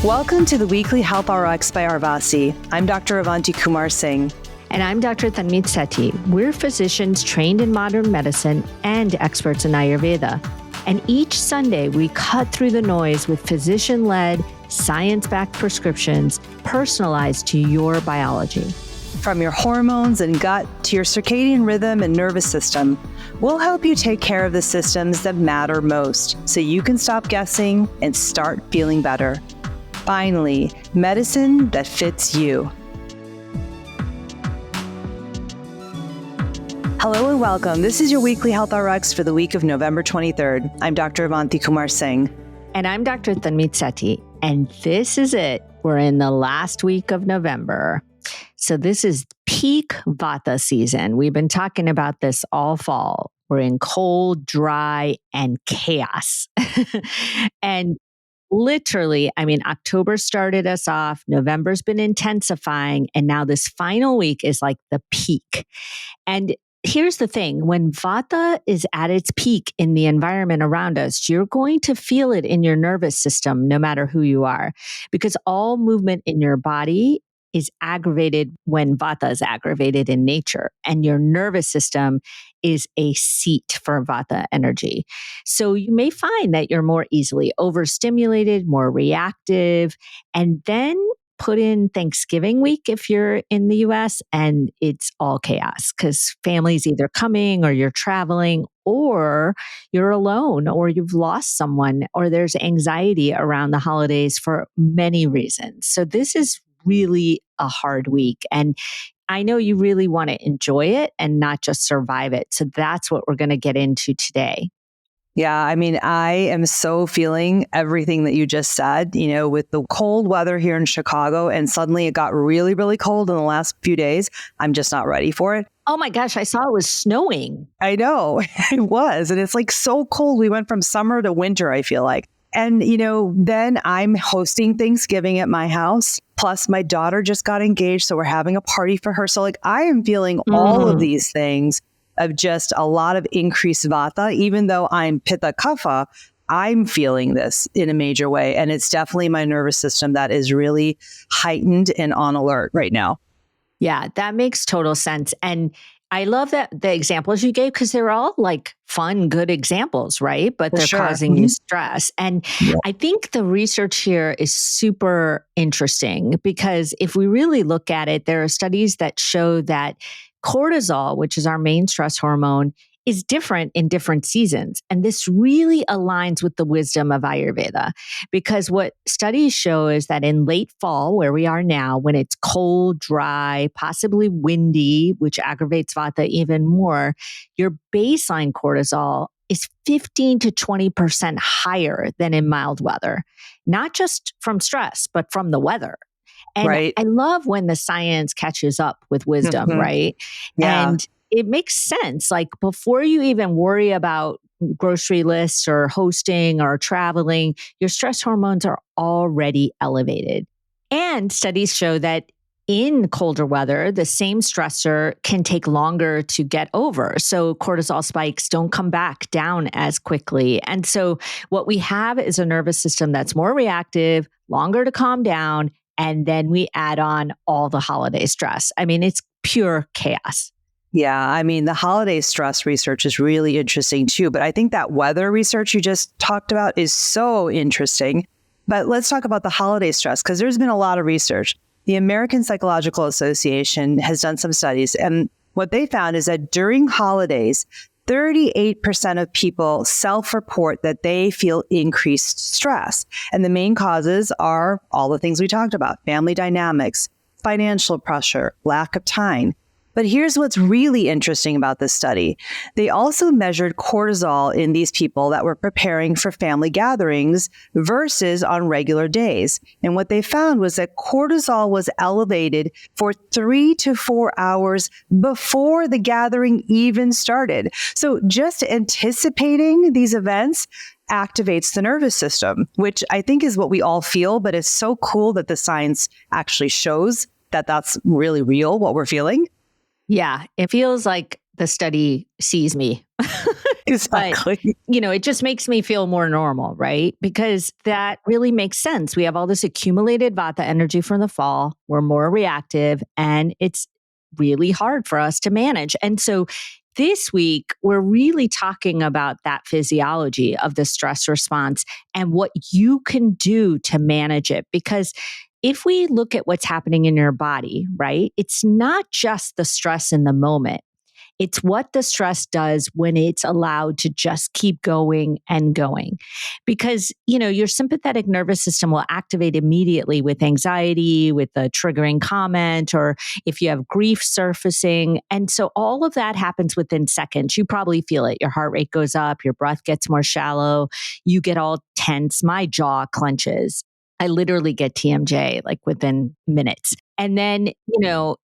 Welcome to the weekly Health RX by Arvasi. I'm Dr. Avanti Kumar Singh. And I'm Dr. Tanmeet Sethi. We're physicians trained in modern medicine and experts in Ayurveda. And each Sunday, we cut through the noise with physician-led, science-backed prescriptions personalized to your biology. From your hormones and gut to your circadian rhythm and nervous system, we'll help you take care of the systems that matter most so you can stop guessing and start feeling better. Finally, medicine that fits you. Hello and welcome. This is your weekly Health RX for the week of November 23rd. I'm Dr. Avanti Kumar Singh. And I'm Dr. Tanmeet Sethi. And this is it. We're in the last week of November. So this is peak Vata season. We've been talking about this all fall. We're in cold, dry, and chaos. And literally, October started us off, November's been intensifying, and now this final week is like the peak. And here's the thing, when Vata is at its peak in the environment around us, you're going to feel it in your nervous system, no matter who you are, because all movement in your body is aggravated when Vata is aggravated in nature, and your nervous system is a seat for Vata energy. So you may find that you're more easily overstimulated, more reactive, and then put in Thanksgiving week if you're in the US, and it's all chaos because family's either coming or you're traveling or you're alone or you've lost someone or there's anxiety around the holidays for many reasons. So this is really a hard week. And I know you really want to enjoy it and not just survive it. So that's what we're going to get into today. Yeah, I am so feeling everything that you just said, with the cold weather here in Chicago, and suddenly it got really, really cold in the last few days. I'm just not ready for it. Oh my gosh, I saw it was snowing. I know, it was. And it's like so cold. We went from summer to winter, I feel like. And, then I'm hosting Thanksgiving at my house. Plus, my daughter just got engaged, so we're having a party for her. So, I am feeling all of these things of just a lot of increased Vata. Even though I'm Pitta Kapha, I'm feeling this in a major way. And it's definitely my nervous system that is really heightened and on alert right now. Yeah, that makes total sense. And I love that the examples you gave, because they're all like fun, good examples, right? But they're causing you stress. And I think the research here is super interesting because if we really look at it, there are studies that show that cortisol, which is our main stress hormone, is different in different seasons. And this really aligns with the wisdom of Ayurveda, because what studies show is that in late fall, where we are now, when it's cold, dry, possibly windy, which aggravates Vata even more, your baseline cortisol is 15 to 20% higher than in mild weather, not just from stress, but from the weather. And I love when the science catches up with wisdom, right? Yeah. And it makes sense. Like before you even worry about grocery lists or hosting or traveling, your stress hormones are already elevated. And studies show that in colder weather, the same stressor can take longer to get over. So cortisol spikes don't come back down as quickly. And so what we have is a nervous system that's more reactive, longer to calm down, and then we add on all the holiday stress. It's pure chaos. Yeah, the holiday stress research is really interesting too, but I think that weather research you just talked about is so interesting. But let's talk about the holiday stress, because there's been a lot of research. The American Psychological Association has done some studies, and what they found is that during holidays, 38% of people self-report that they feel increased stress. And the main causes are all the things we talked about: family dynamics, financial pressure, lack of time. But here's what's really interesting about this study. They also measured cortisol in these people that were preparing for family gatherings versus on regular days. And what they found was that cortisol was elevated for 3 to 4 hours before the gathering even started. So just anticipating these events activates the nervous system, which I think is what we all feel, but it's so cool that the science actually shows that that's really real, what we're feeling. Yeah, it feels like the study sees me. But, Exactly. it just makes me feel more normal, right? Because that really makes sense. We have all this accumulated Vata energy from the fall. We're more reactive and it's really hard for us to manage. And so this week, we're really talking about that physiology of the stress response and what you can do to manage it. Because if we look at what's happening in your body, right, it's not just the stress in the moment. It's what the stress does when it's allowed to just keep going and going. Because, your sympathetic nervous system will activate immediately with anxiety, with a triggering comment, or if you have grief surfacing. And so all of that happens within seconds. You probably feel it. Your heart rate goes up, your breath gets more shallow, you get all tense, my jaw clenches. I literally get TMJ like within minutes. And then,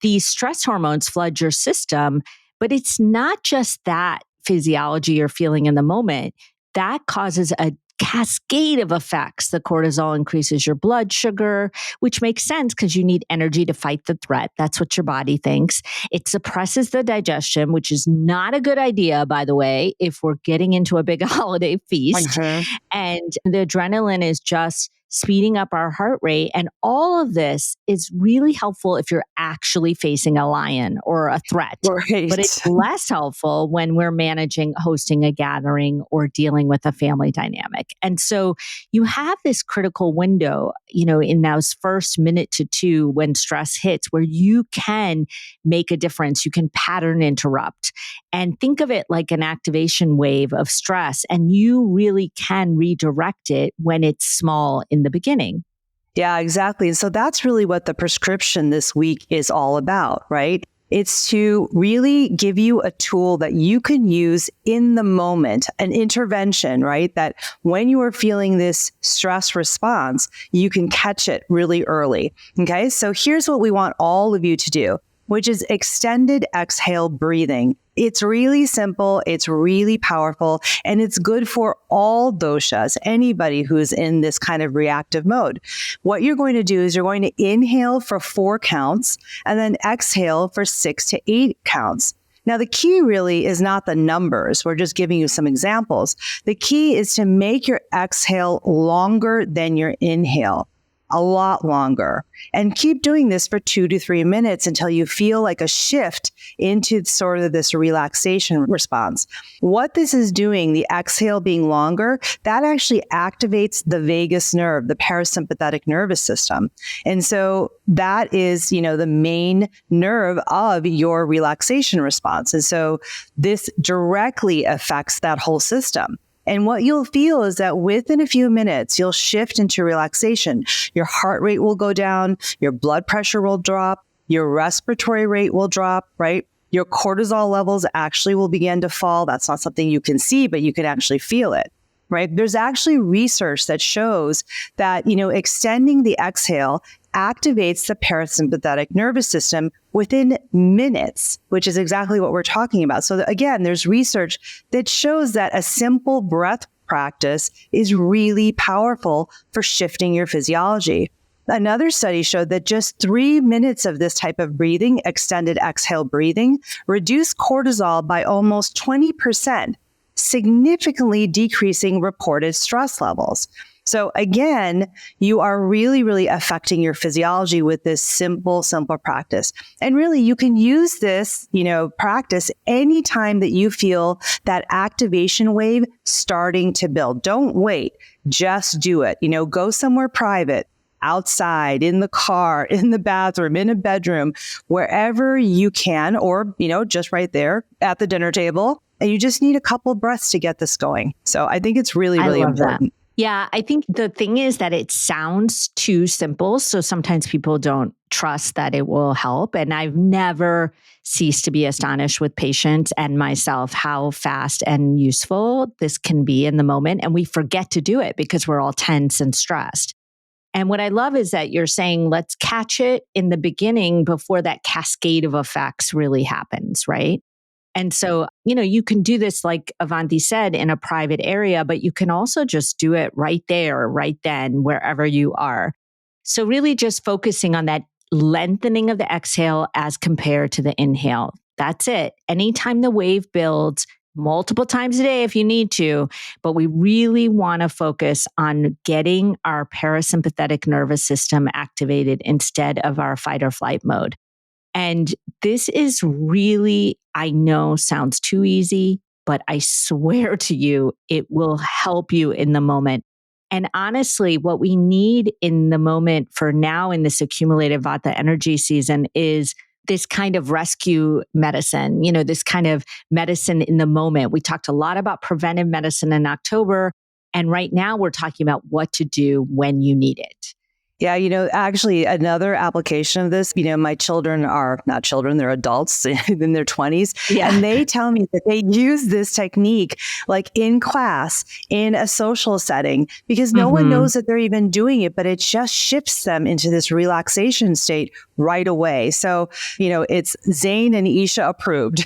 these stress hormones flood your system. But it's not just that physiology you're feeling in the moment. That causes a cascade of effects. The cortisol increases your blood sugar, which makes sense because you need energy to fight the threat. That's what your body thinks. It suppresses the digestion, which is not a good idea, by the way, if we're getting into a big holiday feast. And the adrenaline is just speeding up our heart rate. And all of this is really helpful if you're actually facing a lion or a threat. Right. But it's less helpful when we're hosting a gathering or dealing with a family dynamic. And so you have this critical window, in those first minute to two when stress hits where you can make a difference. You can pattern interrupt and think of it like an activation wave of stress. And you really can redirect it when it's small in the beginning. Yeah, exactly. And so that's really what the prescription this week is all about, right? It's to really give you a tool that you can use in the moment, an intervention, right? That when you are feeling this stress response, you can catch it really early. Okay. So here's what we want all of you to do, which is extended exhale breathing. It's really simple, it's really powerful, and it's good for all doshas, anybody who's in this kind of reactive mode. What you're going to do is you're going to inhale for 4 counts and then exhale for 6 to 8 counts. Now, the key really is not the numbers. We're just giving you some examples. The key is to make your exhale longer than your inhale. A lot longer. And keep doing this for 2 to 3 minutes until you feel like a shift into sort of this relaxation response. What this is doing, the exhale being longer, that actually activates the vagus nerve, the parasympathetic nervous system. And so that is, the main nerve of your relaxation response. And so this directly affects that whole system. And what you'll feel is that within a few minutes, you'll shift into relaxation. Your heart rate will go down, your blood pressure will drop, your respiratory rate will drop, right? Your cortisol levels actually will begin to fall. That's not something you can see, but you can actually feel it, right? There's actually research that shows that, extending the exhale activates the parasympathetic nervous system within minutes, which is exactly what we're talking about. So again, there's research that shows that a simple breath practice is really powerful for shifting your physiology. Another study showed that just 3 minutes of this type of breathing, extended exhale breathing, reduced cortisol by almost 20%, significantly decreasing reported stress levels. So again, you are really, really affecting your physiology with this simple practice. And really, you can use this, practice anytime that you feel that activation wave starting to build. Don't wait. Just do it. Go somewhere private, outside, in the car, in the bathroom, in a bedroom, wherever you can, or, just right there at the dinner table. And you just need a couple breaths to get this going. So I think it's really, really important. That. Yeah, I think the thing is that it sounds too simple. So sometimes people don't trust that it will help. And I've never ceased to be astonished with patients and myself how fast and useful this can be in the moment. And we forget to do it because we're all tense and stressed. And what I love is that you're saying, let's catch it in the beginning before that cascade of effects really happens, right? And so, you can do this, like Avanti said, in a private area, but you can also just do it right there, right then, wherever you are. So really just focusing on that lengthening of the exhale as compared to the inhale. That's it. Anytime the wave builds, multiple times a day if you need to, but we really want to focus on getting our parasympathetic nervous system activated instead of our fight or flight mode. And this is really, I know sounds too easy, but I swear to you, it will help you in the moment. And honestly, what we need in the moment for now in this accumulated Vata energy season is this kind of rescue medicine, this kind of medicine in the moment. We talked a lot about preventive medicine in October. And right now we're talking about what to do when you need it. Yeah, actually another application of this, my children are not children, they're adults in their 20s. Yeah. And they tell me that they use this technique like in class, in a social setting, because no one knows that they're even doing it, but it just shifts them into this relaxation state right away. So, it's Zane and Isha approved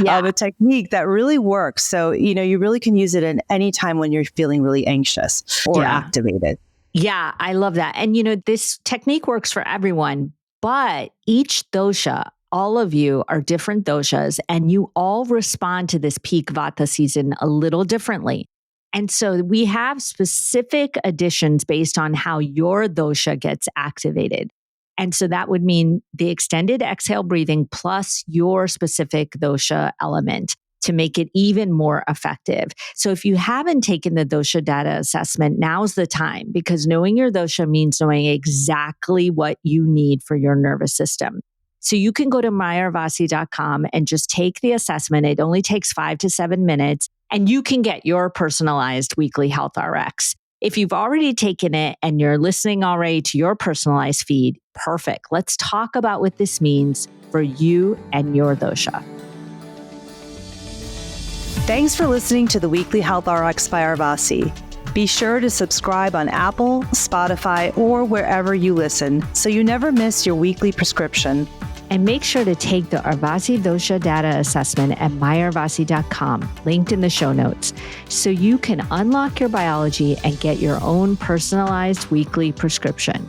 of a technique that really works. So, you really can use it at any time when you're feeling really anxious or activated. Yeah, I love that. And this technique works for everyone, but each dosha, all of you are different doshas, and you all respond to this peak Vata season a little differently. And so we have specific additions based on how your dosha gets activated. And so that would mean the extended exhale breathing plus your specific dosha element to make it even more effective. So if you haven't taken the dosha data assessment, now's the time, because knowing your dosha means knowing exactly what you need for your nervous system. So you can go to mayurvasi.com and just take the assessment. It only takes 5 to 7 minutes, and you can get your personalized weekly health RX. If you've already taken it and you're listening already to your personalized feed, perfect. Let's talk about what this means for you and your dosha. Thanks for listening to the Weekly Health RX by Arvasi. Be sure to subscribe on Apple, Spotify, or wherever you listen so you never miss your weekly prescription. And make sure to take the Arvasi Dosha Data Assessment at myarvasi.com, linked in the show notes, so you can unlock your biology and get your own personalized weekly prescription.